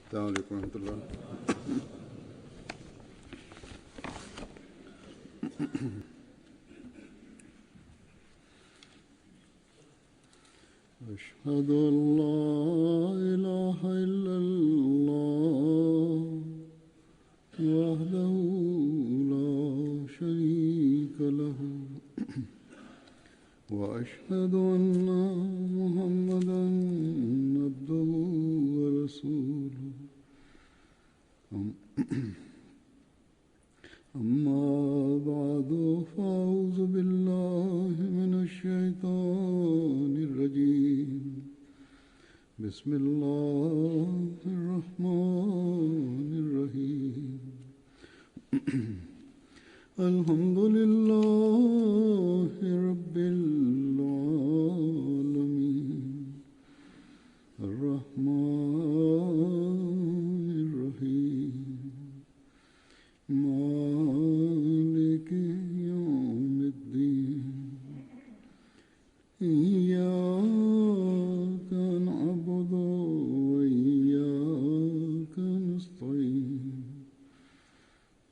السلام عليكم ورحمة الله. أشهد أن لا إله إلا الله وحده لا شريك له وأشهد أن محمدا عبده ورسوله أما بعد فأعوذ بالله من الشيطان الرجيم بسم الله الرحمن الرحيم الحمد لله رب العالمين الرحمن الرحيم مالك يوم الدين إياك نعبد وإياك نستعين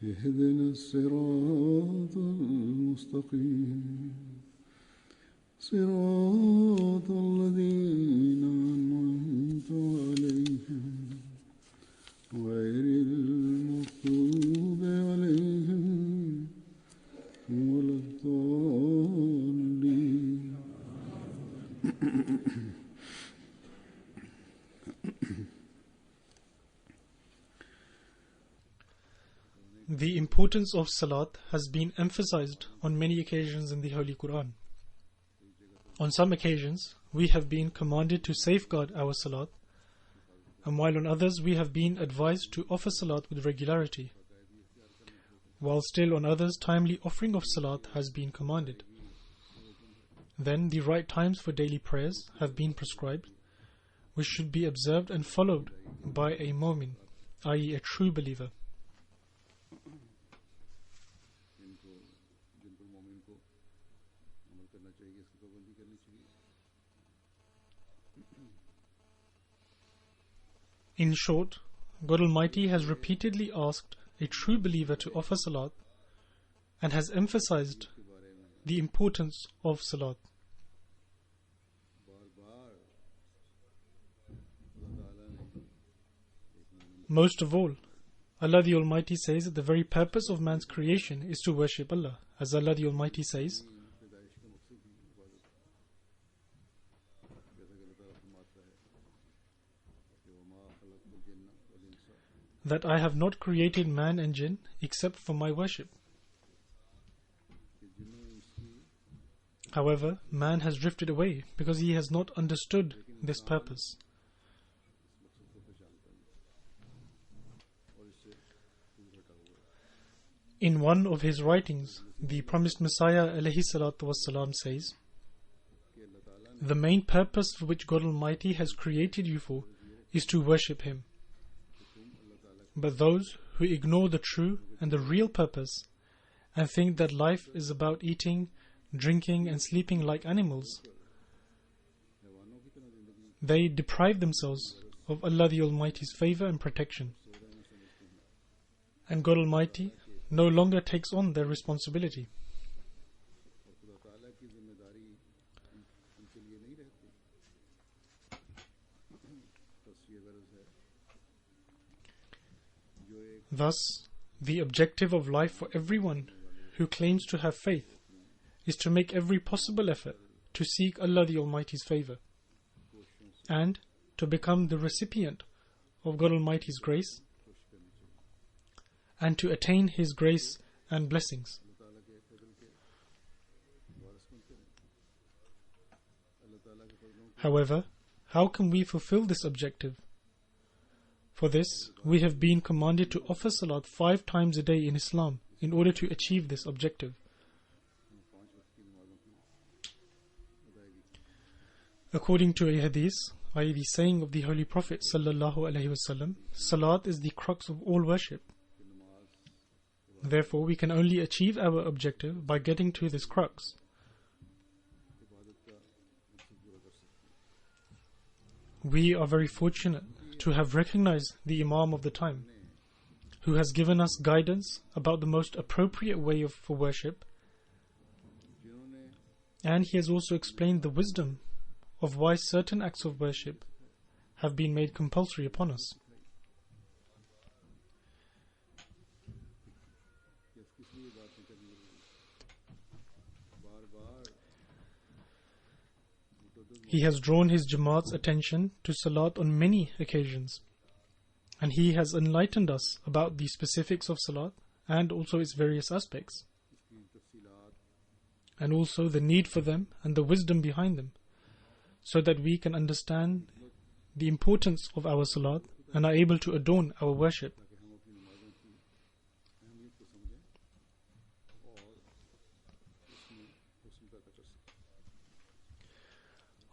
اهدنا الصراط المستقيم صراط الذين أنعمت عليهم غير المغضوب عليهم ولا الضالين. The importance of Salat has been emphasized on many occasions in the Holy Quran. On some occasions, we have been commanded to safeguard our Salat, and while on others we have been advised to offer Salat with regularity, while still on others timely offering of Salat has been commanded. Then the right times for daily prayers have been prescribed, which should be observed and followed by a mu'min, i.e. a true believer. In short, God Almighty has repeatedly asked a true believer to offer Salat and has emphasized the importance of Salat. Most of all, Allah the Almighty says that the very purpose of man's creation is to worship Allah. As Allah the Almighty says, that I have not created man and jinn except for my worship. However, man has drifted away because he has not understood this purpose. In one of his writings, the promised Messiah ﷺ says, the main purpose for which God Almighty has created you for is to worship Him. But those who ignore the true and the real purpose and think that life is about eating, drinking and sleeping like animals, they deprive themselves of Allah the Almighty's favor and protection. And God Almighty no longer takes on their responsibility. Thus, the objective of life for everyone who claims to have faith is to make every possible effort to seek Allah the Almighty's favor and to become the recipient of God Almighty's grace and to attain His grace and blessings. However, how can we fulfill this objective? For this, we have been commanded to offer Salat 5 times a day in Islam in order to achieve this objective. According to a hadith, i.e. the saying of the Holy Prophet ﷺ, Salat is the crux of all worship. Therefore, we can only achieve our objective by getting to this crux. We are very fortunate to have recognized the Imam of the time, who has given us guidance about the most appropriate way for worship, and he has also explained the wisdom of why certain acts of worship have been made compulsory upon us. He has drawn his Jamaat's attention to Salat on many occasions, and he has enlightened us about the specifics of Salat and also its various aspects, and also the need for them and the wisdom behind them, so that we can understand the importance of our Salat and are able to adorn our worship.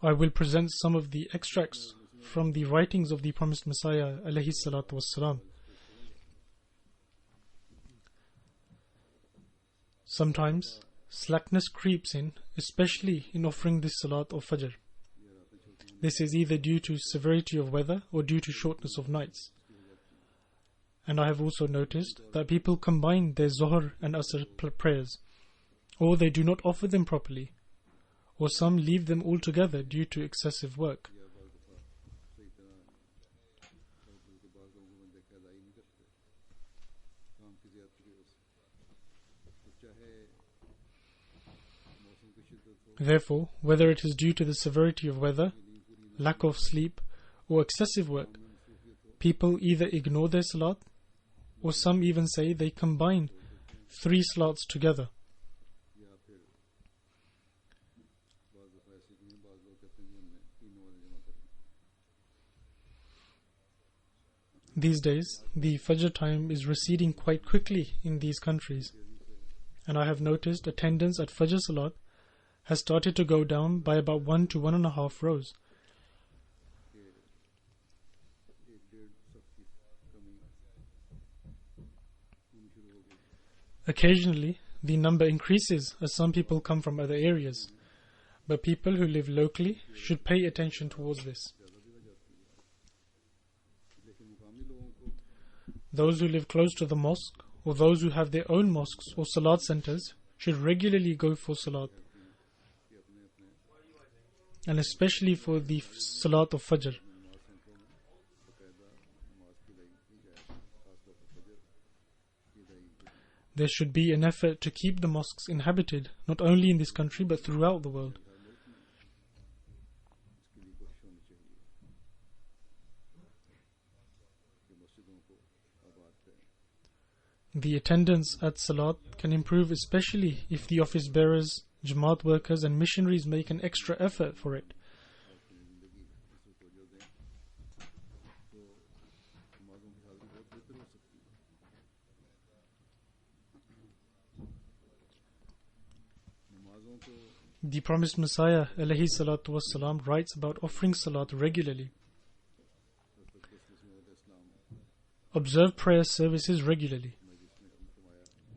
I will present some of the extracts from the writings of the promised Messiah alayhi salatu wassalam. Sometimes slackness creeps in, especially in offering the Salat of Fajr. This is either due to severity of weather or due to shortness of nights. And I have also noticed that people combine their Zohr and Asr prayers, or they do not offer them properly, or some leave them altogether due to excessive work. Therefore, whether it is due to the severity of weather, lack of sleep, or excessive work, people either ignore their Salat, or some even say they combine 3 Salats together. These days, the Fajr time is receding quite quickly in these countries, and I have noticed attendance at Fajr Salat has started to go down by about 1 to 1.5 rows. Occasionally, the number increases as some people come from other areas, but people who live locally should pay attention towards this. Those who live close to the mosque, or those who have their own mosques or Salat centers, should regularly go for Salat, and especially for the Salat of Fajr. There should be an effort to keep the mosques inhabited, not only in this country but throughout the world. The attendance at Salat can improve, especially if the office bearers, Jamaat workers and missionaries make an extra effort for it. The promised Messiah alayhi salatu wassalam writes about offering Salat regularly. Observe prayer services regularly.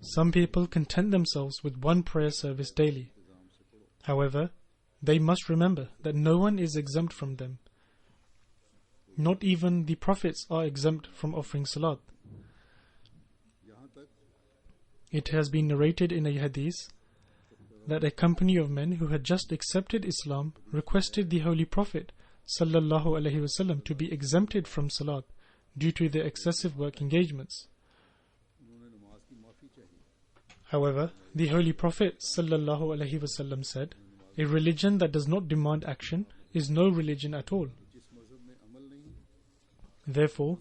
Some people content themselves with one prayer service daily. However, they must remember that no one is exempt from them. Not even the prophets are exempt from offering Salat. It has been narrated in a hadith that a company of men who had just accepted Islam requested the Holy Prophet sallallahu alaihi wasallam to be exempted from Salat due to their excessive work engagements. However, the Holy Prophet sallallahu alaihi wasallam said, "A religion that does not demand action is no religion at all." Therefore,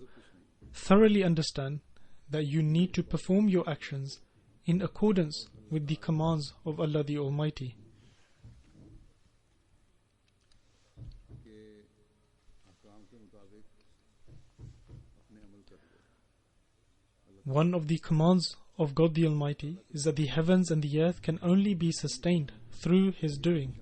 thoroughly understand that you need to perform your actions in accordance with the commands of Allah the Almighty. One of the commands of God the Almighty is that the heavens and the earth can only be sustained through His doing.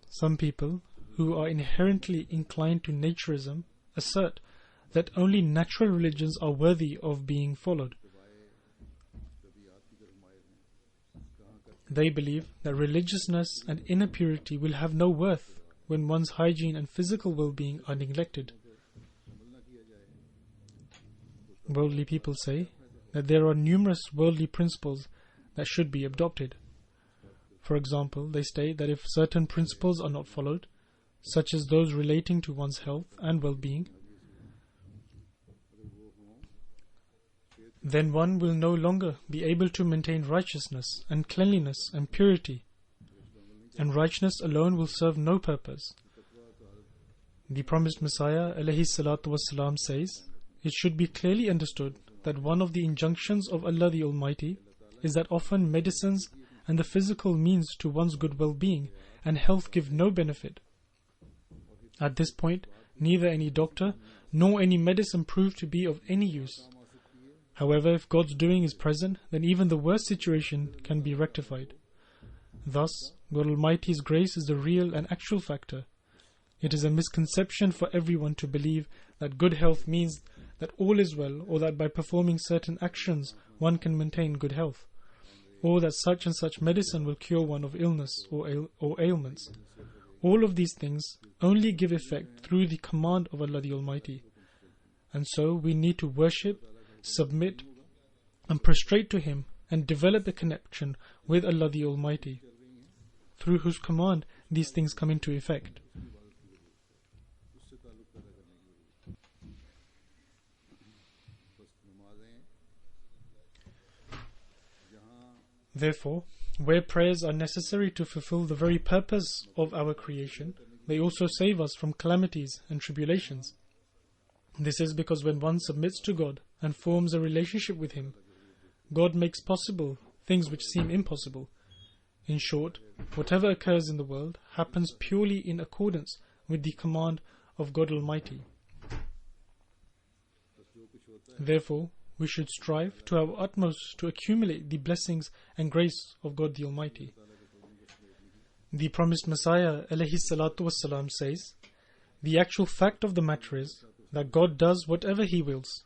Some people who are inherently inclined to naturism assert that only natural religions are worthy of being followed. They believe that religiousness and inner purity will have no worth when one's hygiene and physical well-being are neglected. Worldly people say that there are numerous worldly principles that should be adopted. For example, they state that if certain principles are not followed, such as those relating to one's health and well-being, then one will no longer be able to maintain righteousness and cleanliness and purity, and righteousness alone will serve no purpose. The promised Messiah ﷺ says, it should be clearly understood that one of the injunctions of Allah the Almighty is that often medicines and the physical means to one's good well-being and health give no benefit. At this point, neither any doctor nor any medicine prove to be of any use. However, if God's doing is present, then even the worst situation can be rectified. Thus, God Almighty's grace is the real and actual factor. It is a misconception for everyone to believe that good health means that all is well, or that by performing certain actions one can maintain good health, or that such and such medicine will cure one of illness or ailments. All of these things only give effect through the command of Allah the Almighty. And so we need to worship, submit, and prostrate to Him and develop a connection with Allah the Almighty, through whose command these things come into effect. Therefore, where prayers are necessary to fulfill the very purpose of our creation, they also save us from calamities and tribulations. This is because when one submits to God and forms a relationship with Him, God makes possible things which seem impossible. In short, whatever occurs in the world happens purely in accordance with the command of God Almighty. Therefore, we should strive to our utmost to accumulate the blessings and grace of God the Almighty. The promised Messiah ﷺ says, the actual fact of the matter is that God does whatever He wills.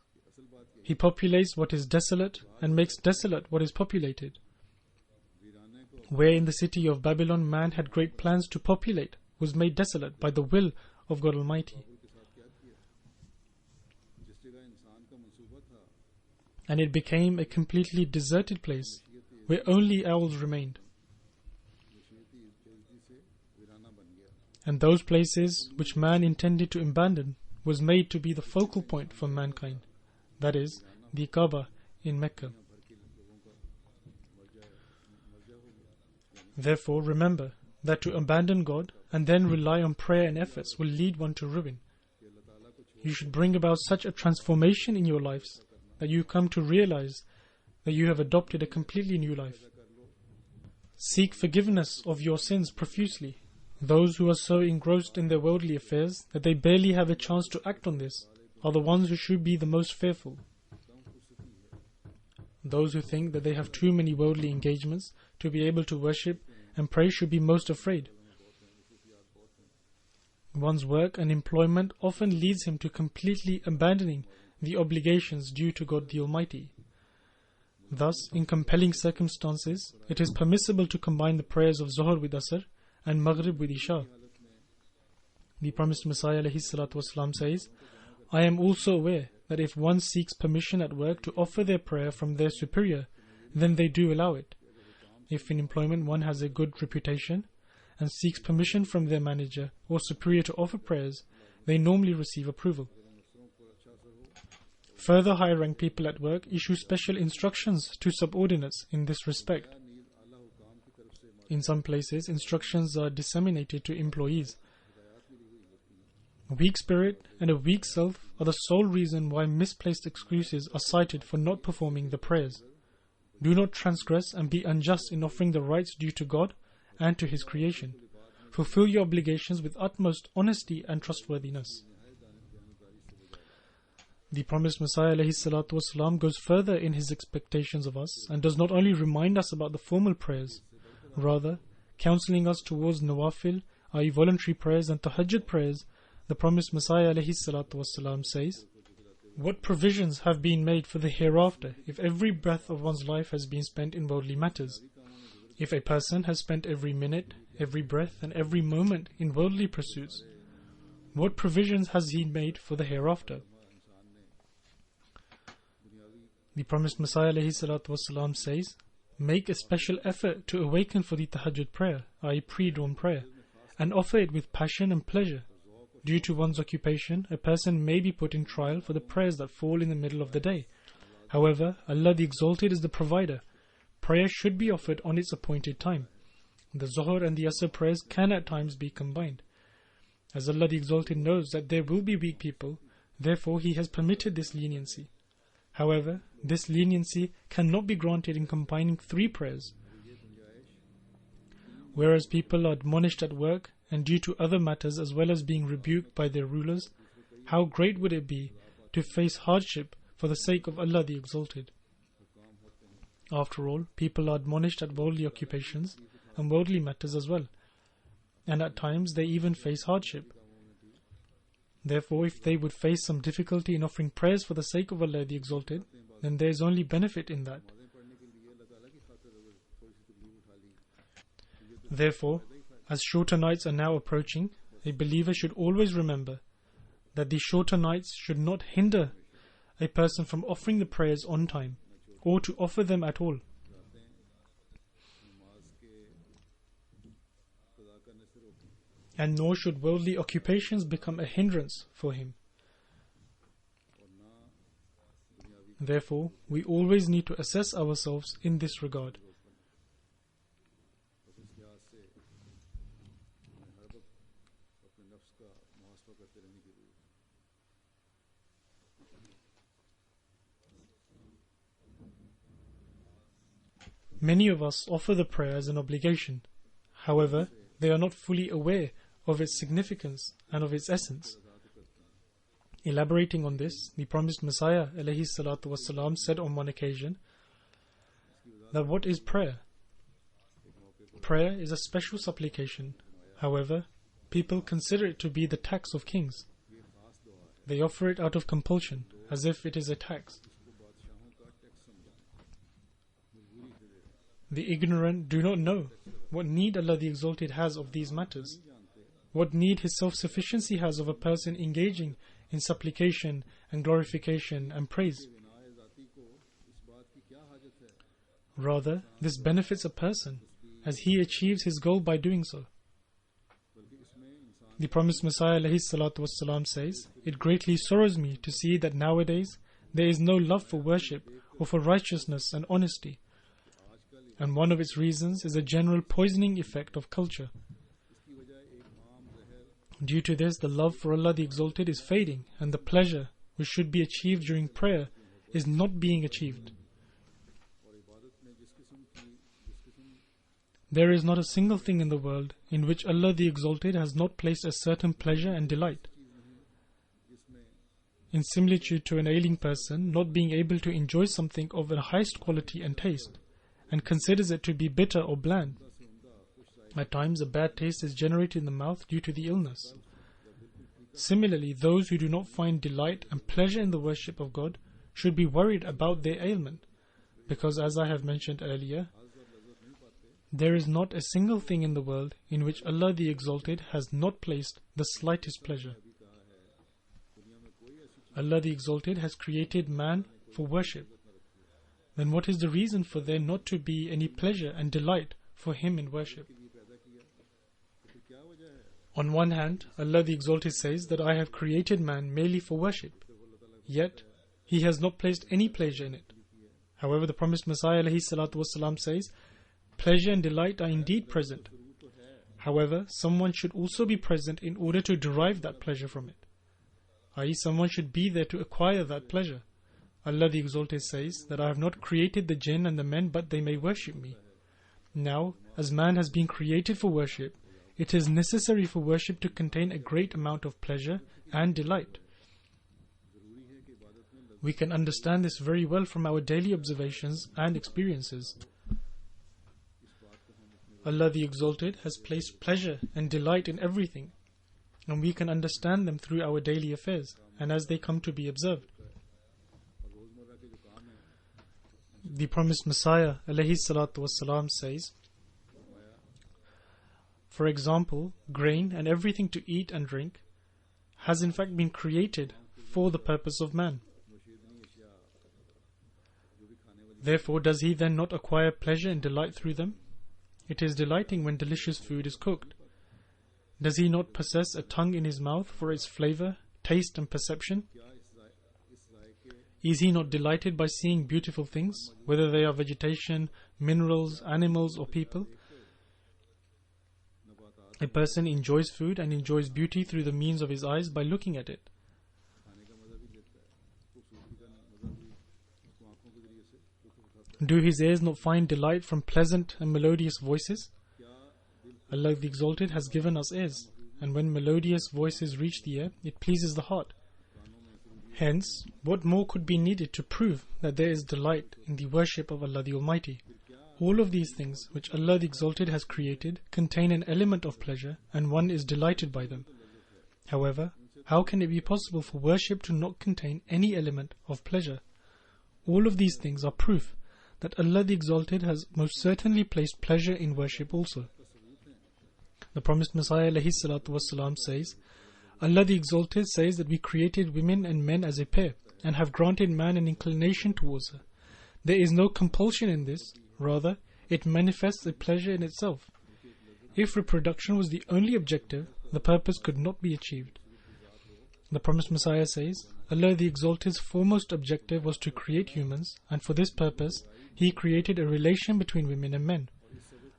He populates what is desolate and makes desolate what is populated. Where in the city of Babylon man had great plans to populate was made desolate by the will of God Almighty. And it became a completely deserted place where only owls remained. And those places which man intended to abandon was made to be the focal point for mankind, that is, the Kaaba in Mecca. Therefore, remember that to abandon God and then rely on prayer and efforts will lead one to ruin. You should bring about such a transformation in your lives that you come to realize that you have adopted a completely new life. Seek forgiveness of your sins profusely. Those who are so engrossed in their worldly affairs that they barely have a chance to act on this are the ones who should be the most fearful. Those who think that they have too many worldly engagements to be able to worship and pray should be most afraid. One's work and employment often leads him to completely abandoning the obligations due to God the Almighty. Thus, in compelling circumstances, it is permissible to combine the prayers of Zuhr with Asr and Maghrib with Isha. The promised Messiah ﷺ says, I am also aware that if one seeks permission at work to offer their prayer from their superior, then they do allow it. If in employment one has a good reputation and seeks permission from their manager or superior to offer prayers, they normally receive approval. Further, high-ranked people at work issue special instructions to subordinates in this respect. In some places, instructions are disseminated to employees. A weak spirit and a weak self are the sole reason why misplaced excuses are cited for not performing the prayers. Do not transgress and be unjust in offering the rights due to God and to His creation. Fulfill your obligations with utmost honesty and trustworthiness. The promised Messiah ﷺ goes further in his expectations of us and does not only remind us about the formal prayers, rather, counseling us towards nawafil, i.e. voluntary prayers and tahajjud prayers. The promised Messiah ﷺ says, what provisions have been made for the hereafter if every breath of one's life has been spent in worldly matters? If a person has spent every minute, every breath, and every moment in worldly pursuits, what provisions has He made for the hereafter? The promised Messiah ﷺ says, make a special effort to awaken for the tahajjud prayer, i.e. pre-dawn prayer, and offer it with passion and pleasure. Due to one's occupation, a person may be put in trial for the prayers that fall in the middle of the day. However, Allah the Exalted is the provider. Prayer should be offered on its appointed time. The Zuhr and the Asr prayers can at times be combined. As Allah the Exalted knows that there will be weak people, therefore He has permitted this leniency. However, this leniency cannot be granted in combining 3 prayers. Whereas people are admonished at work and due to other matters as well as being rebuked by their rulers, how great would it be to face hardship for the sake of Allah the Exalted? After all, people are admonished at worldly occupations and worldly matters as well, and at times they even face hardship. Therefore, if they would face some difficulty in offering prayers for the sake of Allah the Exalted, then there is only benefit in that. Therefore, as shorter nights are now approaching, a believer should always remember that the shorter nights should not hinder a person from offering the prayers on time, or to offer them at all. And nor should worldly occupations become a hindrance for him. Therefore, we always need to assess ourselves in this regard. Many of us offer the prayer as an obligation. However, they are not fully aware of its significance and of its essence. Elaborating on this, the promised Messiah ﷺ said on one occasion that what is prayer? Prayer is a special supplication. However, people consider it to be the tax of kings. They offer it out of compulsion, as if it is a tax. The ignorant do not know what need Allah the Exalted has of these matters, what need His self-sufficiency has of a person engaging in supplication and glorification and praise. Rather, this benefits a person as he achieves his goal by doing so. The promised Messiah ﷺ says, it greatly sorrows me to see that nowadays there is no love for worship or for righteousness and honesty. And one of its reasons is a general poisoning effect of culture. Due to this, the love for Allah the Exalted is fading, and the pleasure which should be achieved during prayer is not being achieved. There is not a single thing in the world in which Allah the Exalted has not placed a certain pleasure and delight. In similitude to an ailing person not being able to enjoy something of the highest quality and taste, and considers it to be bitter or bland. At times a bad taste is generated in the mouth due to the illness. Similarly, those who do not find delight and pleasure in the worship of God should be worried about their ailment, because as I have mentioned earlier, there is not a single thing in the world in which Allah the Exalted has not placed the slightest pleasure. Allah the Exalted has created man for worship. Then what is the reason for there not to be any pleasure and delight for Him in worship? On one hand, Allah the Exalted says that I have created man merely for worship, yet He has not placed any pleasure in it. However, the promised Messiah ﷺ says, pleasure and delight are indeed present. However, someone should also be present in order to derive that pleasure from it, i.e., someone should be there to acquire that pleasure. Allah the Exalted says that I have not created the jinn and the men but they may worship me. Now, as man has been created for worship, it is necessary for worship to contain a great amount of pleasure and delight. We can understand this very well from our daily observations and experiences. Allah the Exalted has placed pleasure and delight in everything, and we can understand them through our daily affairs and as they come to be observed. The promised Messiah ﷺ says, for example, grain and everything to eat and drink, has in fact been created for the purpose of man. Therefore, does he then not acquire pleasure and delight through them? It is delighting when delicious food is cooked. Does he not possess a tongue in his mouth for its flavor, taste and perception? Is he not delighted by seeing beautiful things, whether they are vegetation, minerals, animals or people? A person enjoys food and enjoys beauty through the means of his eyes by looking at it. Do his ears not find delight from pleasant and melodious voices? Allah the Exalted has given us ears, and when melodious voices reach the ear, it pleases the heart. Hence, what more could be needed to prove that there is delight in the worship of Allah the Almighty? All of these things which Allah the Exalted has created contain an element of pleasure, and one is delighted by them. However, how can it be possible for worship to not contain any element of pleasure? All of these things are proof that Allah the Exalted has most certainly placed pleasure in worship also. The promised Messiah ﷺ says, Allah the Exalted says that we created women and men as a pair, and have granted man an inclination towards her. There is no compulsion in this, rather, it manifests a pleasure in itself. If reproduction was the only objective, the purpose could not be achieved. The promised Messiah says, Allah the Exalted's foremost objective was to create humans, and for this purpose, He created a relation between women and men.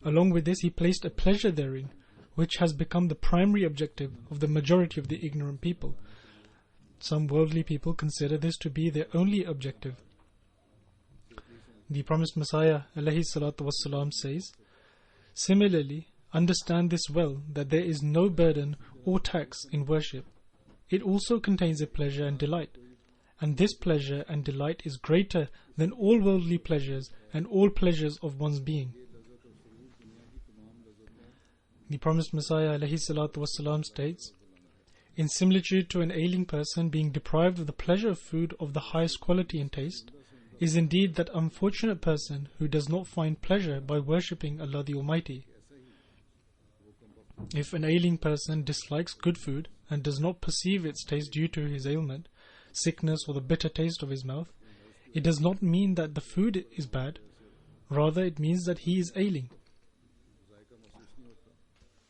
Along with this, He placed a pleasure therein, which has become the primary objective of the majority of the ignorant people. Some worldly people consider this to be their only objective. The promised Messiah ﷺ says, similarly, understand this well, that there is no burden or tax in worship. It also contains a pleasure and delight, and this pleasure and delight is greater than all worldly pleasures and all pleasures of one's being. The promised Messiah ﷺ states, in similitude to an ailing person being deprived of the pleasure of food of the highest quality and taste, is indeed that unfortunate person who does not find pleasure by worshipping Allah the Almighty. If an ailing person dislikes good food and does not perceive its taste due to his ailment, sickness or the bitter taste of his mouth, it does not mean that the food is bad, rather it means that he is ailing.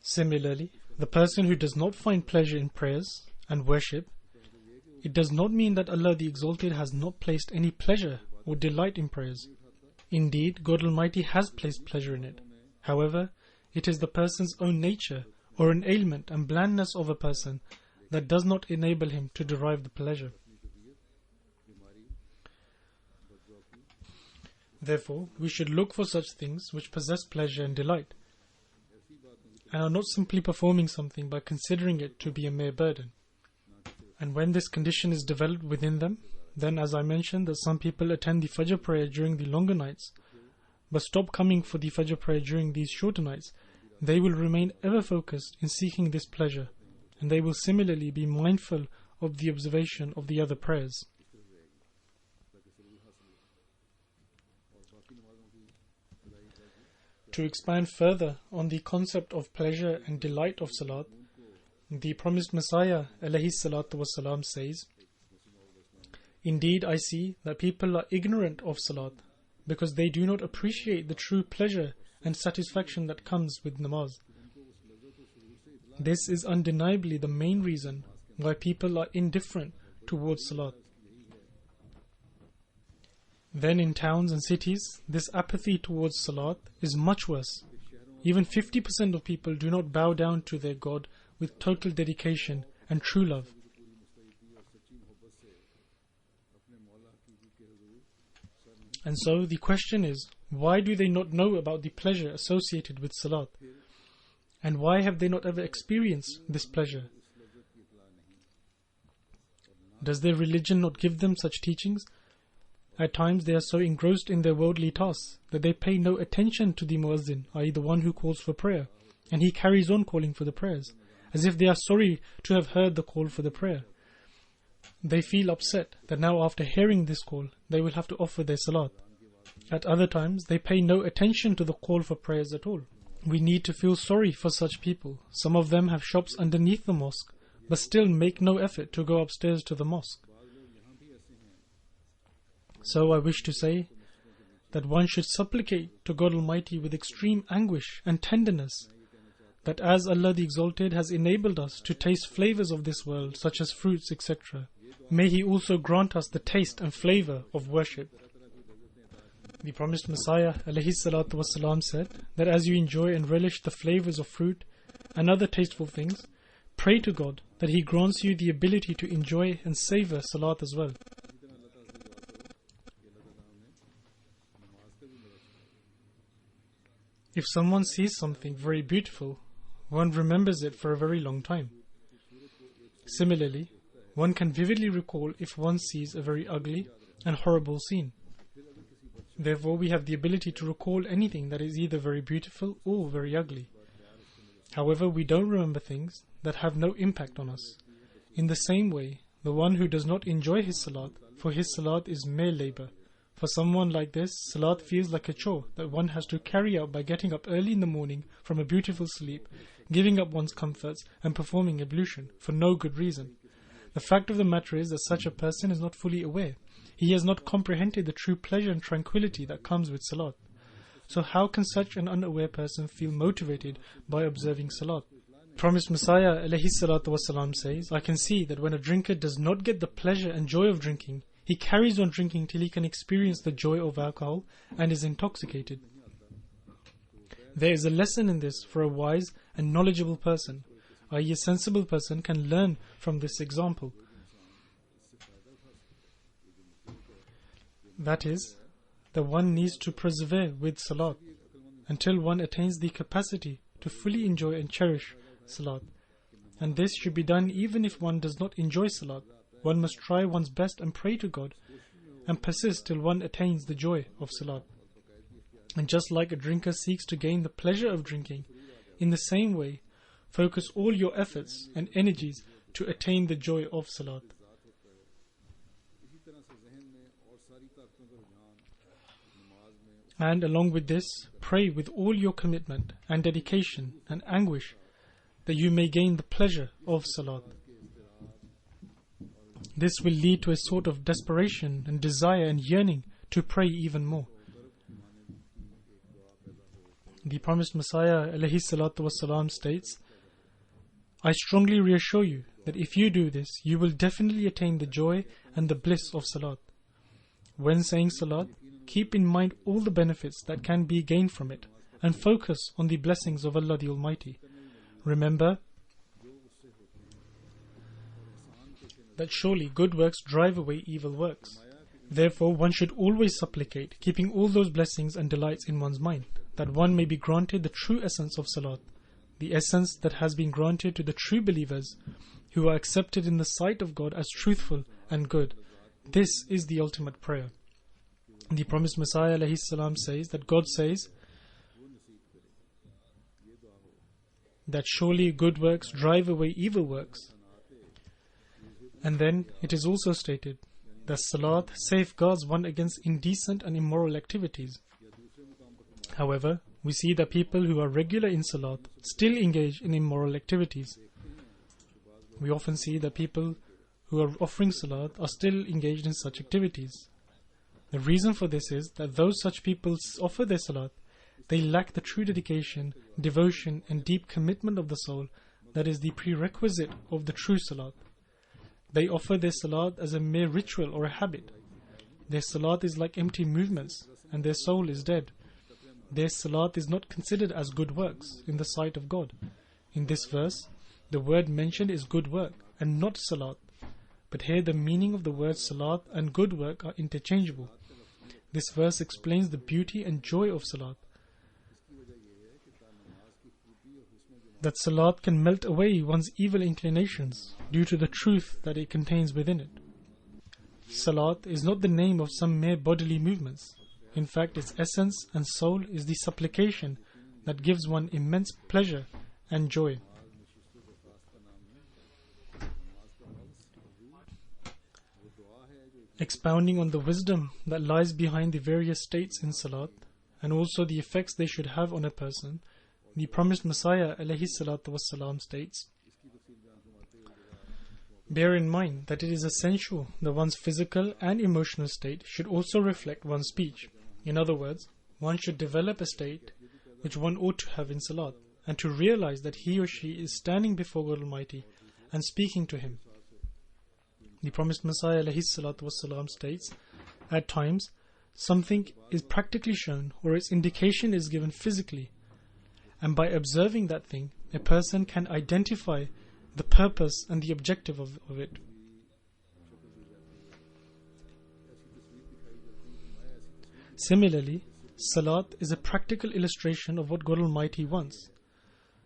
Similarly, the person who does not find pleasure in prayers and worship, it does not mean that Allah the Exalted has not placed any pleasure or delight in prayers. Indeed, God Almighty has placed pleasure in it. However, it is the person's own nature or an ailment and blandness of a person that does not enable him to derive the pleasure. Therefore, we should look for such things which possess pleasure and delight, and are not simply performing something by considering it to be a mere burden. And when this condition is developed within them, then as I mentioned that some people attend the Fajr prayer during the longer nights, but stop coming for the Fajr prayer during these shorter nights, they will remain ever focused in seeking this pleasure, and they will similarly be mindful of the observation of the other prayers. To expand further on the concept of pleasure and delight of Salat, the promised Messiah ﷺ says, indeed, I see that people are ignorant of Salat because they do not appreciate the true pleasure and satisfaction that comes with namaz. This is undeniably the main reason why people are indifferent towards Salat. Then in towns and cities, this apathy towards Salat is much worse. Even 50% of people do not bow down to their God with total dedication and true love. And so the question is, why do they not know about the pleasure associated with Salat? And why have they not ever experienced this pleasure? Does their religion not give them such teachings? At times they are so engrossed in their worldly tasks that they pay no attention to the muezzin, i.e. the one who calls for prayer, and he carries on calling for the prayers, as if they are sorry to have heard the call for the prayer. They feel upset that now after hearing this call, they will have to offer their salat. At other times, they pay no attention to the call for prayers at all, We need to feel sorry for such people. Some of them have shops underneath the mosque, but still make no effort to go upstairs to the mosque. So I wish to say that one should supplicate to God Almighty with extreme anguish and tenderness, that as Allah the Exalted has enabled us to taste flavors of this world, such as fruits, etc., may He also grant us the taste and flavor of worship. The promised Messiah ﷺ said that as you enjoy and relish the flavors of fruit and other tasteful things, pray to God that He grants you the ability to enjoy and savor Salat as well. If someone sees something very beautiful, one remembers it for a very long time. Similarly, one can vividly recall if one sees a very ugly and horrible scene. Therefore, we have the ability to recall anything that is either very beautiful or very ugly. However, we don't remember things that have no impact on us. In the same way, the one who does not enjoy his salat, for his salat is mere labor. For someone like this, salat feels like a chore that one has to carry out by getting up early in the morning from a beautiful sleep, giving up one's comforts, and performing ablution for no good reason. The fact of the matter is that such a person is not fully aware. He has not comprehended the true pleasure and tranquility that comes with salat. So how can such an unaware person feel motivated by observing salat? Promised Messiah ﷺ says, I can see that when a drinker does not get the pleasure and joy of drinking, he carries on drinking till he can experience the joy of alcohol and is intoxicated. There is a lesson in this for a wise and knowledgeable person, i.e. a sensible person can learn from this example. That is, that one needs to persevere with salat until one attains the capacity to fully enjoy and cherish salat. And this should be done even if one does not enjoy salat. One must try one's best and pray to God and persist till one attains the joy of salat. And just like a drinker seeks to gain the pleasure of drinking, in the same way, focus all your efforts and energies to attain the joy of salat. And along with this, pray with all your commitment and dedication and anguish that you may gain the pleasure of salat. This will lead to a sort of desperation and desire and yearning to pray even more. The promised Messiah ﷺ states, I strongly reassure you that if you do this, you will definitely attain the joy and the bliss of salat. When saying salat, keep in mind all the benefits that can be gained from it and focus on the blessings of Allah the Almighty. Remember that surely good works drive away evil works. Therefore, one should always supplicate, keeping all those blessings and delights in one's mind, that one may be granted the true essence of salat, the essence that has been granted to the true believers who are accepted in the sight of God as truthful and good. This is the ultimate prayer. The promised Messiah ﷺ says that God says that surely good works drive away evil works. And then it is also stated that salat safeguards one against indecent and immoral activities. However, we see that people who are regular in salat still engage in immoral activities. We often see that people who are offering salat are still engaged in such activities. The reason for this is that though such people offer their salat, they lack the true dedication, devotion and deep commitment of the soul that is the prerequisite of the true salat. They offer their salat as a mere ritual or a habit. Their salat is like empty movements and their soul is dead. Their salat is not considered as good works in the sight of God. In this verse, the word mentioned is good work and not salat. But here the meaning of the words salat and good work are interchangeable. This verse explains the beauty and joy of salat. That salat can melt away one's evil inclinations due to the truth that it contains within it. Salat is not the name of some mere bodily movements. In fact, its essence and soul is the supplication that gives one immense pleasure and joy. Expounding on the wisdom that lies behind the various states in salat and also the effects they should have on a person, the promised Messiah alayhi salatu wassalam states, bear in mind that it is essential that one's physical and emotional state should also reflect one's speech. In other words, one should develop a state which one ought to have in salat, and to realize that he or she is standing before God Almighty and speaking to Him. The promised Messiah alayhi salatu wassalam states, at times, something is practically shown or its indication is given physically, and by observing that thing, a person can identify the purpose and the objective of it. Similarly, salat is a practical illustration of what God Almighty wants.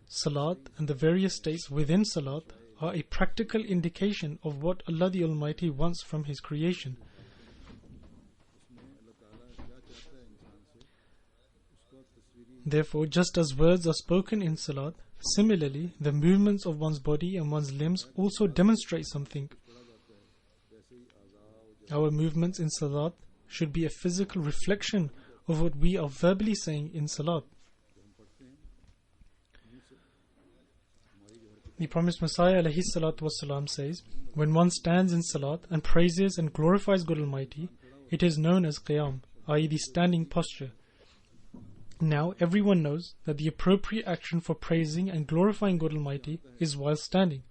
Salat and the various states within salat are a practical indication of what Allah the Almighty wants from His creation. Therefore, just as words are spoken in salat, similarly, the movements of one's body and one's limbs also demonstrate something. Our movements in salat should be a physical reflection of what we are verbally saying in salat. The promised Messiah alayhi salatu wasalam says, when one stands in salat and praises and glorifies God Almighty, it is known as qiyam, i.e. the standing posture. Now, everyone knows that the appropriate action for praising and glorifying God Almighty is while standing.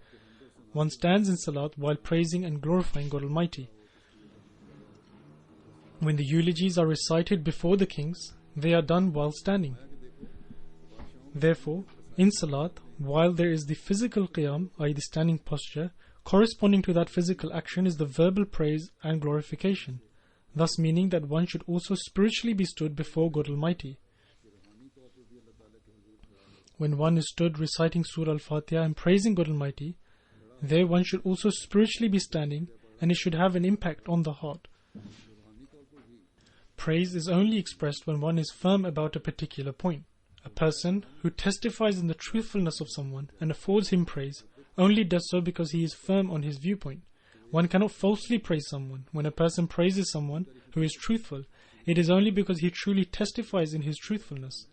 One stands in salat while praising and glorifying God Almighty. When the eulogies are recited before the kings, they are done while standing. Therefore, in salat, while there is the physical qiyam, i.e. the standing posture, corresponding to that physical action is the verbal praise and glorification, thus meaning that one should also spiritually be stood before God Almighty. When one is stood reciting Surah Al-Fatiha and praising God Almighty, there one should also spiritually be standing, and it should have an impact on the heart. Praise is only expressed when one is firm about a particular point. A person who testifies in the truthfulness of someone and affords him praise only does so because he is firm on his viewpoint. One cannot falsely praise someone. When a person praises someone who is truthful, it is only because he truly testifies in his truthfulness.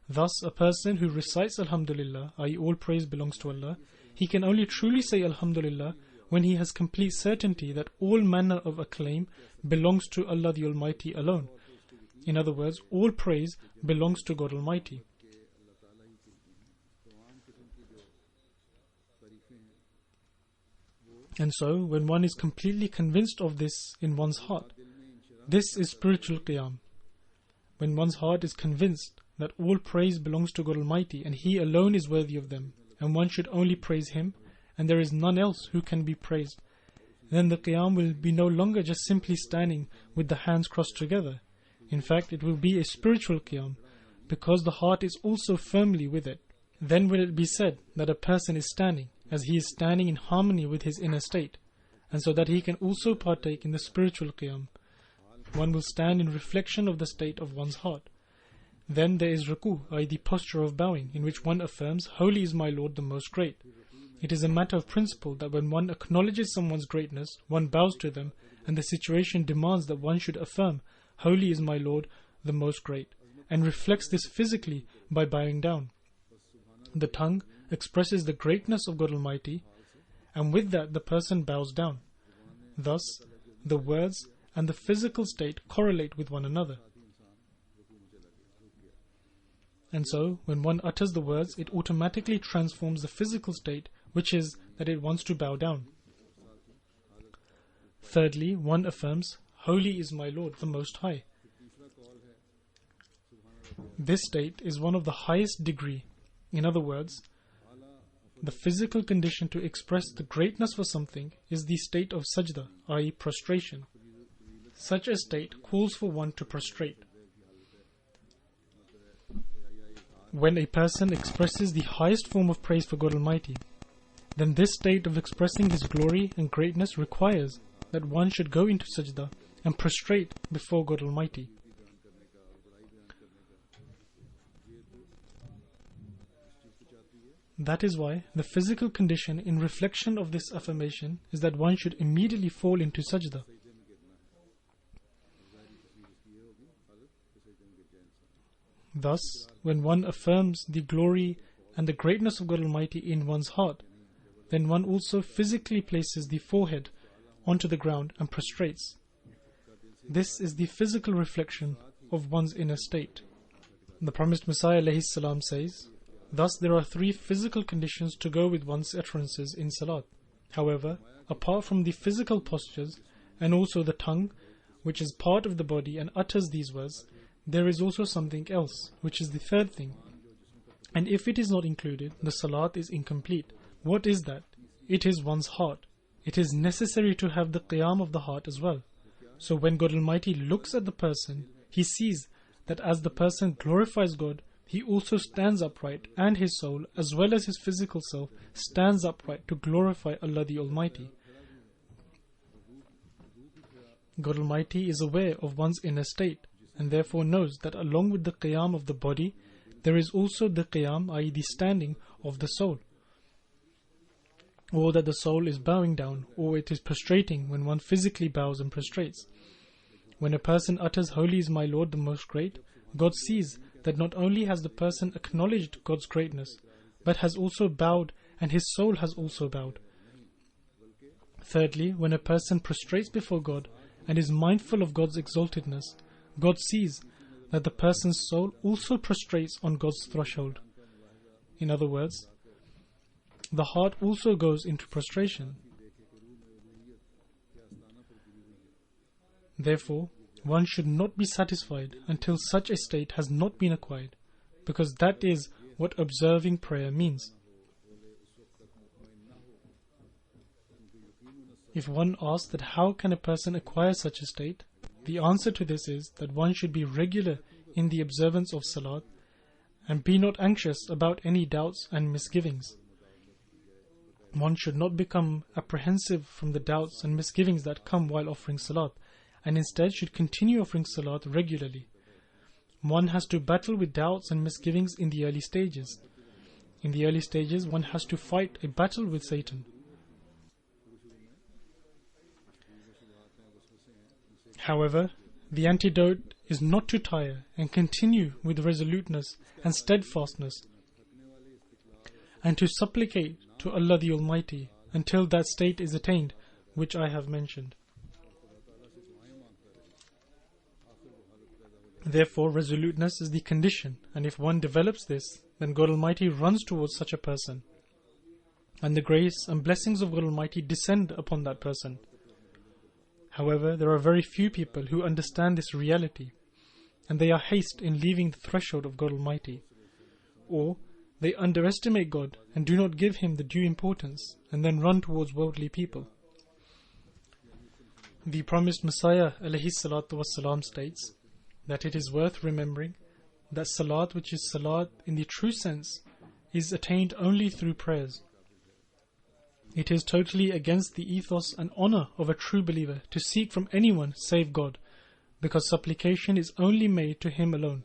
Thus, a person who recites Alhamdulillah, i.e. all praise belongs to Allah, he can only truly say Alhamdulillah when he has complete certainty that all manner of acclaim belongs to Allah the Almighty alone. In other words, all praise belongs to God Almighty. And so, when one is completely convinced of this in one's heart, this is spiritual qiyam. When one's heart is convinced that all praise belongs to God Almighty and He alone is worthy of them, and one should only praise Him, and there is none else who can be praised, then the qiyam will be no longer just simply standing with the hands crossed together. In fact, it will be a spiritual qiyam, because the heart is also firmly with it. Then will it be said that a person is standing, as he is standing in harmony with his inner state, and so that he can also partake in the spiritual qiyam. One will stand in reflection of the state of one's heart. Then there is ruku, i.e. the posture of bowing, in which one affirms, Holy is my Lord the Most Great. It is a matter of principle that when one acknowledges someone's greatness, one bows to them, and the situation demands that one should affirm, Holy is my Lord the Most Great, and reflects this physically by bowing down. The tongue expresses the greatness of God Almighty, and with that the person bows down. Thus, the words and the physical state correlate with one another. And so, when one utters the words, it automatically transforms the physical state, which is that it wants to bow down. Thirdly, one affirms, Holy is my Lord, the Most High. This state is one of the highest degree. In other words, the physical condition to express the greatness for something is the state of sajda, i.e. prostration. Such a state calls for one to prostrate. When a person expresses the highest form of praise for God Almighty, then this state of expressing His glory and greatness requires that one should go into sajda and prostrate before God Almighty. That is why the physical condition in reflection of this affirmation is that one should immediately fall into sajda. Thus, when one affirms the glory and the greatness of God Almighty in one's heart, then one also physically places the forehead onto the ground and prostrates. This is the physical reflection of one's inner state. The promised Messiah ﷺ says, thus there are 3 physical conditions to go with one's utterances in Salat. However, apart from the physical postures and also the tongue, which is part of the body and utters these words, there is also something else, which is the 3rd thing. And if it is not included, the Salat is incomplete. What is that? It is one's heart. It is necessary to have the qiyam of the heart as well. So when God Almighty looks at the person, He sees that as the person glorifies God, he also stands upright, and his soul, as well as his physical self, stands upright to glorify Allah the Almighty. God Almighty is aware of one's inner state, and therefore knows that along with the qiyam of the body, there is also the qiyam, i.e. the standing of the soul. Or that the soul is bowing down, or it is prostrating when one physically bows and prostrates. When a person utters, Holy is my Lord the Most Great, God sees that not only has the person acknowledged God's greatness, but has also bowed, and his soul has also bowed. Thirdly, when a person prostrates before God and is mindful of God's exaltedness, God sees that the person's soul also prostrates on God's threshold. In other words, the heart also goes into prostration. Therefore, one should not be satisfied until such a state has not been acquired, because that is what observing prayer means. If one asks that how can a person acquire such a state, the answer to this is that one should be regular in the observance of Salat and be not anxious about any doubts and misgivings. One should not become apprehensive from the doubts and misgivings that come while offering Salat, and instead should continue offering Salat regularly. One has to battle with doubts and misgivings in the early stages. In the early stages, one has to fight a battle with Satan. However, the antidote is not to tire and continue with resoluteness and steadfastness, and to supplicate to Allah the Almighty until that state is attained which I have mentioned. Therefore, resoluteness is the condition, and if one develops this, then God Almighty runs towards such a person, and the grace and blessings of God Almighty descend upon that person. However, there are very few people who understand this reality, and they are hasty in leaving the threshold of God Almighty, or they underestimate God and do not give Him the due importance, and then run towards worldly people. The promised Messiah ﷺ states that it is worth remembering that Salat, which is Salat in the true sense, is attained only through prayers. It is totally against the ethos and honor of a true believer to seek from anyone save God, because supplication is only made to Him alone.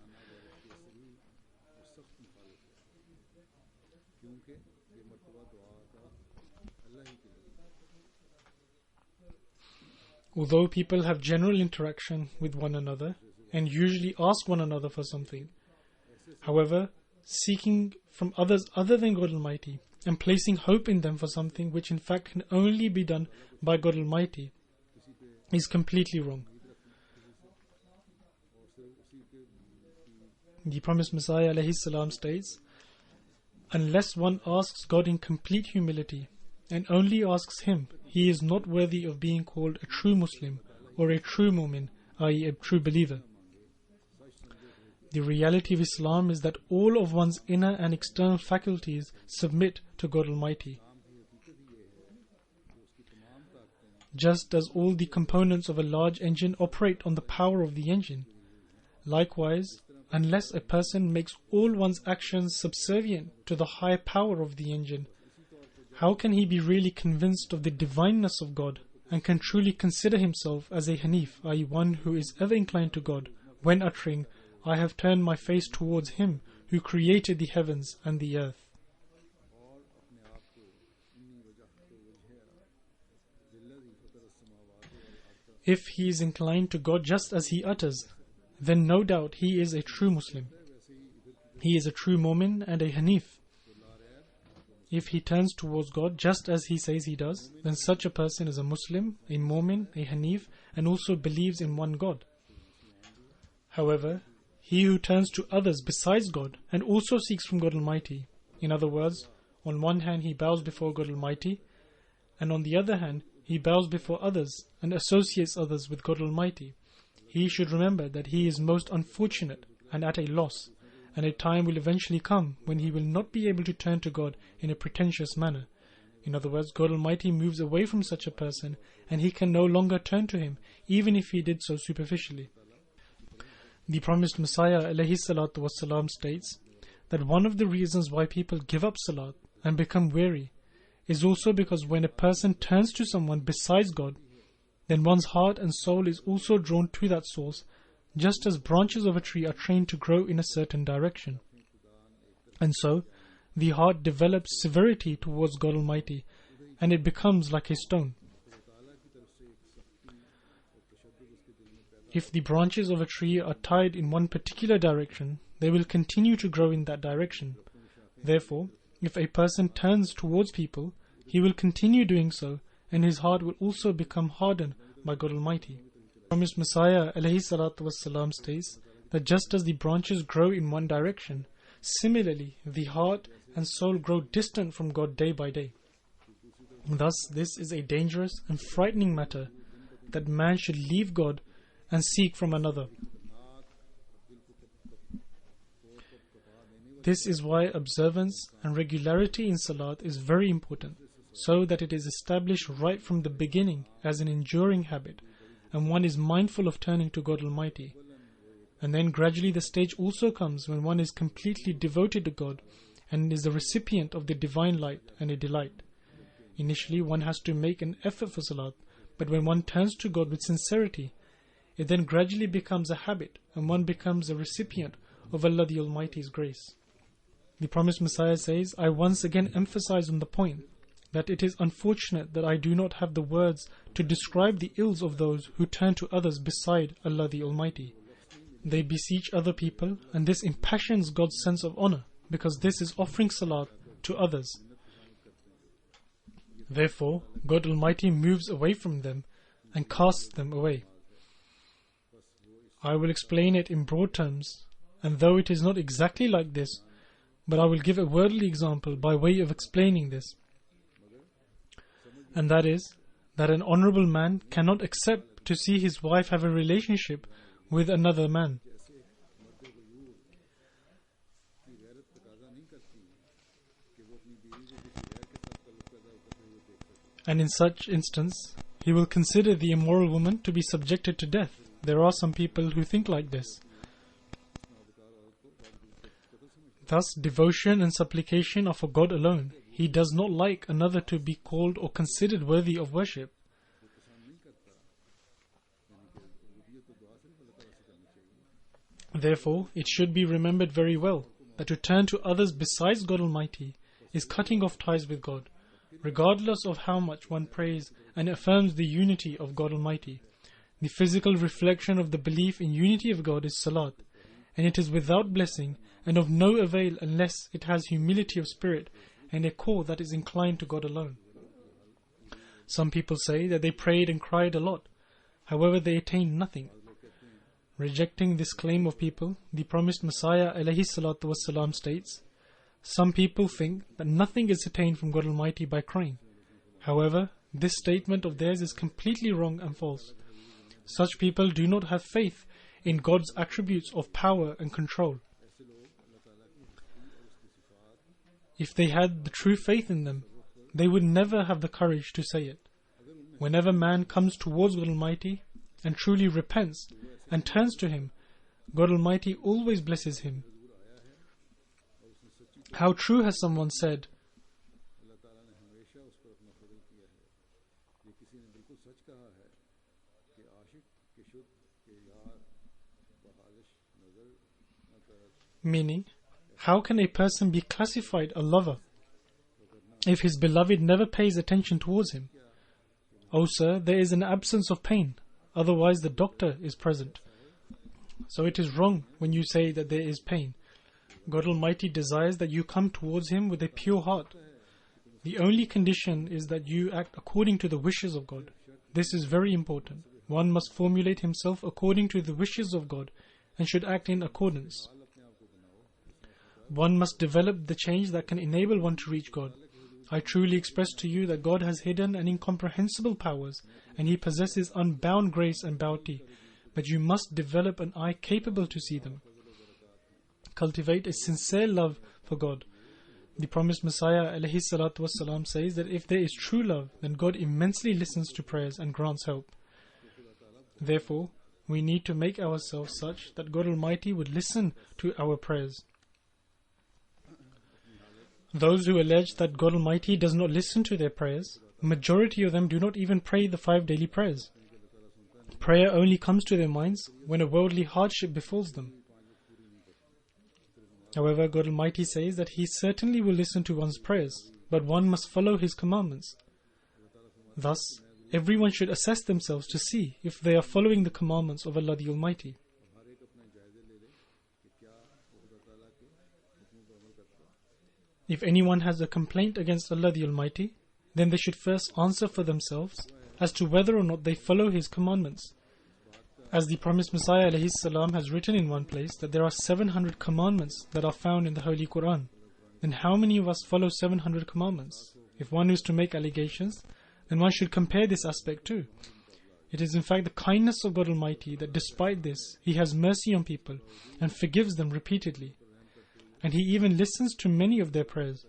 Although people have general interaction with one another and usually ask one another for something, however, seeking from others other than God Almighty and placing hope in them for something which in fact can only be done by God Almighty is completely wrong. The promised Messiah ﷺ states, unless one asks God in complete humility and only asks Him, he is not worthy of being called a true Muslim or a true Mu'min, i.e. a true believer. The reality of Islam is that all of one's inner and external faculties submit to God Almighty. Just as all the components of a large engine operate on the power of the engine, likewise, unless a person makes all one's actions subservient to the high power of the engine, how can he be really convinced of the divineness of God and can truly consider himself as a Hanif, i.e. one who is ever inclined to God, when uttering, I have turned my face towards Him who created the heavens and the earth. If he is inclined to God just as he utters, then no doubt he is a true Muslim. he is a true Mu'min and a Hanif. If he turns towards God just as he says he does, then such a person is a Muslim, a Mu'min, a Hanif, and also believes in one God. However, he who turns to others besides God and also seeks from God Almighty, in other words, on one hand he bows before God Almighty, and on the other hand he bows before others and associates others with God Almighty, he should remember that he is most unfortunate and at a loss, and a time will eventually come when he will not be able to turn to God in a pretentious manner. In other words, God Almighty moves away from such a person and he can no longer turn to him, even if he did so superficially. The promised Messiah ﷺ states that one of the reasons why people give up Salat and become weary is also because when a person turns to someone besides God, then one's heart and soul is also drawn to that source, just as branches of a tree are trained to grow in a certain direction. And so, the heart develops severity towards God Almighty, and it becomes like a stone. If the branches of a tree are tied in one particular direction, they will continue to grow in that direction. Therefore, if a person turns towards people, he will continue doing so, and his heart will also become hardened by God Almighty. Promised Messiah ﷺ states that just as the branches grow in one direction, similarly the heart and soul grow distant from God day by day. Thus, this is a dangerous and frightening matter, that man should leave God and seek from another. This is why observance and regularity in Salat is very important, so that it is established right from the beginning as an enduring habit, and one is mindful of turning to God Almighty. And then gradually the stage also comes when one is completely devoted to God and is the recipient of the divine light and a delight. Initially one has to make an effort for Salat, but when one turns to God with sincerity, it then gradually becomes a habit and one becomes a recipient of Allah the Almighty's grace. The promised Messiah says, I once again emphasize on the point that it is unfortunate that I do not have the words to describe the ills of those who turn to others beside Allah the Almighty. They beseech other people, and this impassions God's sense of honor, because this is offering salat to others. Therefore, God Almighty moves away from them and casts them away. I will explain it in broad terms, and though it is not exactly like this, but I will give a worldly example by way of explaining this. And that is, that an honorable man cannot accept to see his wife have a relationship with another man. And in such instance, he will consider the immoral woman to be subjected to death. There are some people who think like this. Thus, devotion and supplication are for God alone. He does not like another to be called or considered worthy of worship. Therefore, it should be remembered very well that to turn to others besides God Almighty is cutting off ties with God, regardless of how much one prays and affirms the unity of God Almighty. The physical reflection of the belief in unity of God is salat, and it is without blessing and of no avail unless it has humility of spirit and a core that is inclined to God alone. Some people say that they prayed and cried a lot, however they attained nothing. Rejecting this claim of people, the promised Messiah ﷺ states, some people think that nothing is attained from God Almighty by crying. However, this statement of theirs is completely wrong and false. Such people do not have faith in God's attributes of power and control. If they had the true faith in them, they would never have the courage to say it. Whenever man comes towards God Almighty and truly repents and turns to Him, God Almighty always blesses him. How true has someone said, meaning, how can a person be classified a lover if his beloved never pays attention towards him? Oh sir, there is an absence of pain, otherwise the doctor is present. So it is wrong when you say that there is pain. God Almighty desires that you come towards Him with a pure heart. The only condition is that you act according to the wishes of God. This is very important. One must formulate himself according to the wishes of God and should act in accordance. One must develop the change that can enable one to reach God. I truly express to you that God has hidden and incomprehensible powers, and He possesses unbound grace and bounty, but you must develop an eye capable to see them. Cultivate a sincere love for God. The promised Messiah ﷺ says that if there is true love, then God immensely listens to prayers and grants help. Therefore, we need to make ourselves such that God Almighty would listen to our prayers. Those who allege that God Almighty does not listen to their prayers, the majority of them do not even pray the 5 daily prayers. Prayer only comes to their minds when a worldly hardship befalls them. However, God Almighty says that He certainly will listen to one's prayers, but one must follow His commandments. Thus, everyone should assess themselves to see if they are following the commandments of Allah the Almighty. If anyone has a complaint against Allah the Almighty, then they should first answer for themselves as to whether or not they follow His commandments. As the promised Messiah ﷺ has written in one place that there are 700 commandments that are found in the Holy Quran, then how many of us follow 700 commandments? If one is to make allegations, then one should compare this aspect too. It is in fact the kindness of God Almighty that despite this, He has mercy on people and forgives them repeatedly. And He even listens to many of their prayers.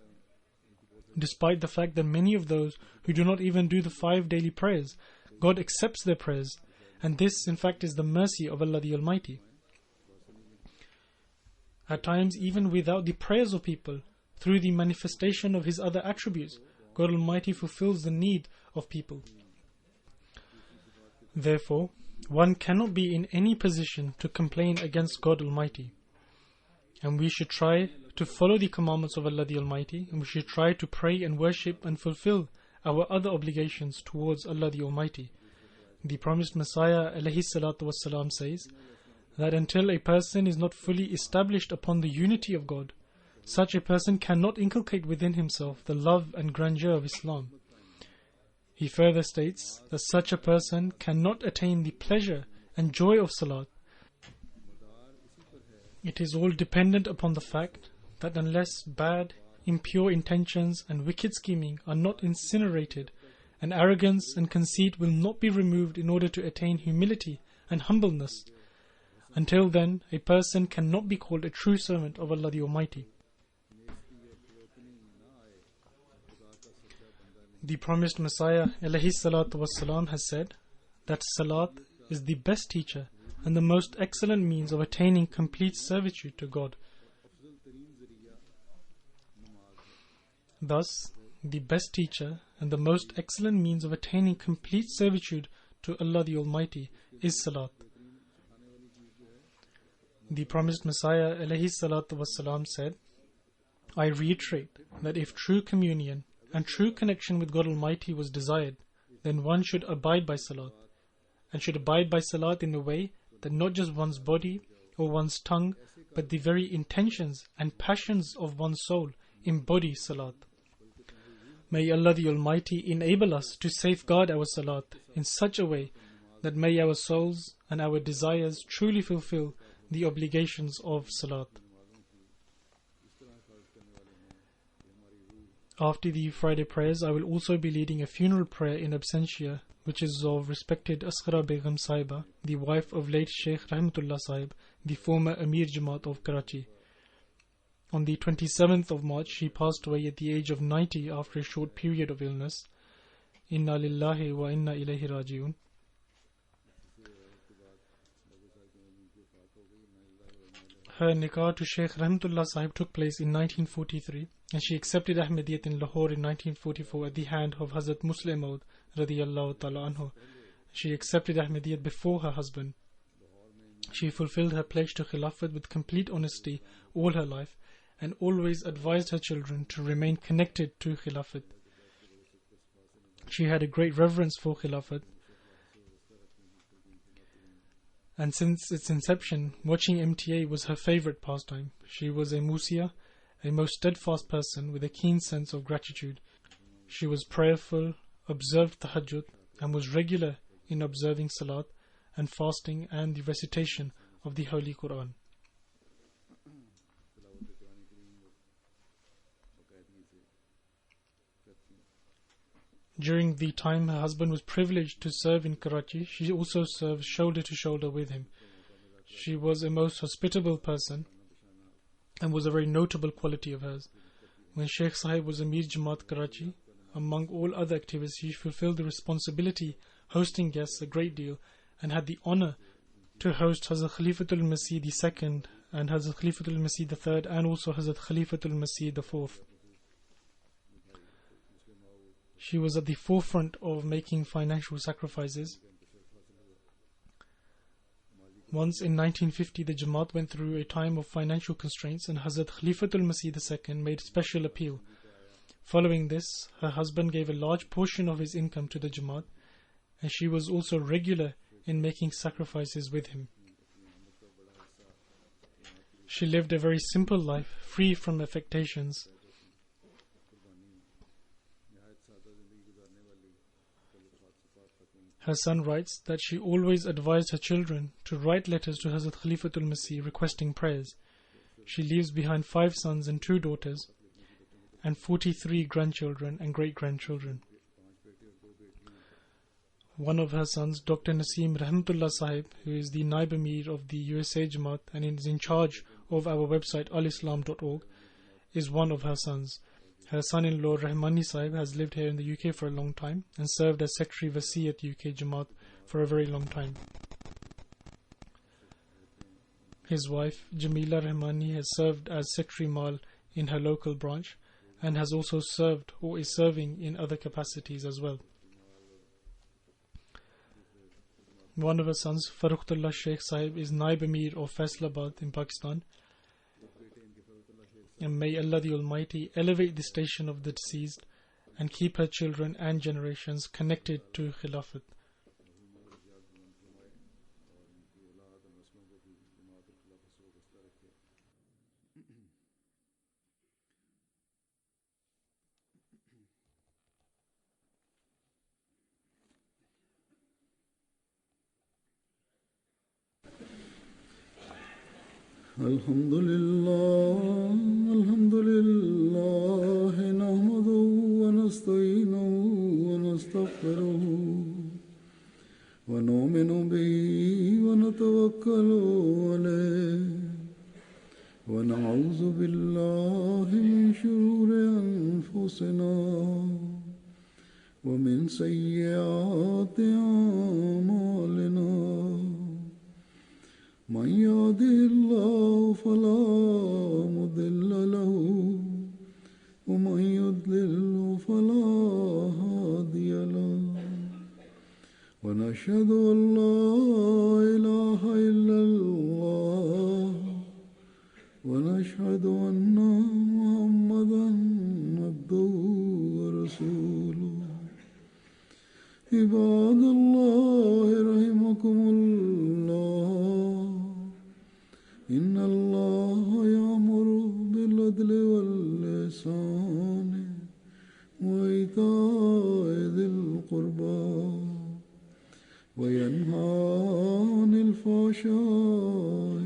Despite the fact that many of those who do not even do the 5 daily prayers, God accepts their prayers, and this in fact is the mercy of Allah the Almighty. At times, even without the prayers of people, through the manifestation of His other attributes, God Almighty fulfills the need of people. Therefore, one cannot be in any position to complain against God Almighty. And we should try to follow the commandments of Allah the Almighty, and we should try to pray and worship and fulfill our other obligations towards Allah the Almighty. The promised Messiah ﷺ says that until a person is not fully established upon the unity of God, such a person cannot inculcate within himself the love and grandeur of Islam. He further states that such a person cannot attain the pleasure and joy of Salat. It is all dependent upon the fact that unless bad, impure intentions and wicked scheming are not incinerated, and arrogance and conceit will not be removed in order to attain humility and humbleness, until then a person cannot be called a true servant of Allah the Almighty. The promised Messiah ﷺ has said that Salat is the best teacher and the most excellent means of attaining complete servitude to God. Thus, the best teacher and the most excellent means of attaining complete servitude to Allah the Almighty is Salat. The promised Messiah ﷺ said, I reiterate that if true communion and true connection with God Almighty was desired, then one should abide by Salat, and should abide by Salat in a way that not just one's body or one's tongue, but the very intentions and passions of one's soul embody Salat. May Allah the Almighty enable us to safeguard our Salat in such a way that may our souls and our desires truly fulfill the obligations of Salat. After the Friday prayers, I will also be leading a funeral prayer in absentia, which is of respected Asghara Begum Sahiba, the wife of late Sheikh Rahmatullah Sahib, the former Amir Jamaat of Karachi. On the 27th of March, she passed away at the age of 90 after a short period of illness. Inna lillahi wa inna ilayhi raji'un. Her nikah to Sheikh Rahmatullah Sahib took place in 1943, and she accepted Ahmadiyyat in Lahore in 1944 at the hand of Hazrat Muslim Maud radiyallahu ta'ala anhu. She accepted Ahmadiyyat before her husband. She fulfilled her pledge to Khilafat with complete honesty all her life, and always advised her children to remain connected to Khilafat. She had a great reverence for Khilafat, and since its inception, watching MTA was her favorite pastime. She was a Musia, a most steadfast person with a keen sense of gratitude. She was prayerful, observed Tahajjud, and was regular in observing Salat and fasting and the recitation of the Holy Quran. During the time her husband was privileged to serve in Karachi, she also served shoulder to shoulder with him. She was a most hospitable person and was a very notable quality of hers. When Sheikh Sahib was Amir Jamaat Karachi, among all other activities, she fulfilled the responsibility hosting guests a great deal and had the honor to host Hazrat Khalifatul Masih II and Hazrat Khalifatul Masih III and also Hazrat Khalifatul Masih IV. She was at the forefront of making financial sacrifices. Once in 1950, the Jamaat went through a time of financial constraints and Hazrat Khalifatul Masih II made special appeal. Following this, her husband gave a large portion of his income to the Jamaat, and she was also regular in making sacrifices with him. She lived a very simple life, free from affectations. Her son writes that she always advised her children to write letters to Hazrat Khalifatul Masih requesting prayers. She leaves behind 5 sons and 2 daughters, and 43 grandchildren and great-grandchildren. One of her sons, Dr. Naseem Rahmatullah Sahib, who is the Naib Amir of the USA Jamaat and is in charge of our website alislam.org, is one of her sons. Her son-in-law Rahmani Sahib has lived here in the UK for a long time and served as Secretary Wasi at UK Jamaat for a very long time. His wife, Jamila Rahmani, has served as Secretary Mal in her local branch and has also served or is serving in other capacities as well. One of her sons, Farukhtullah Sheikh Sahib, is Naib Amir of Faisalabad in Pakistan. And may Allah the Almighty elevate the station of the deceased and keep her children and generations connected to Khilafat. Alhamdulillah, nahmaduhu wa nasta'inuhu wa nastaghfiruhu wa nu'minu bihi wa natawakkalu alayhi wa na'udhu billahi min shururi anfusina wa min sayyiati a'malina. من يهده الله فلا مضل له ومن يضلل فلا هادي له ونشهد أن لا إله إلا الله ونشهد أن محمدا عبده ورسوله. عباد الله رحمكم الله، إن الله يأمر بالعدل والإحسان وإيتاء ذي القربى وينهى عن الفحشاء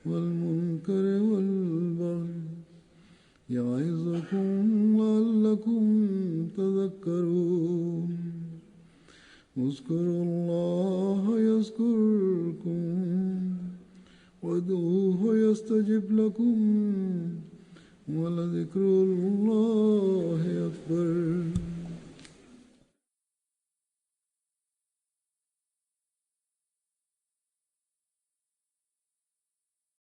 والمنكر والبغي يعظكم لعلكم تذكرون. اذكروا الله يذكركم وادعوه يستجب لكم ولذكر الله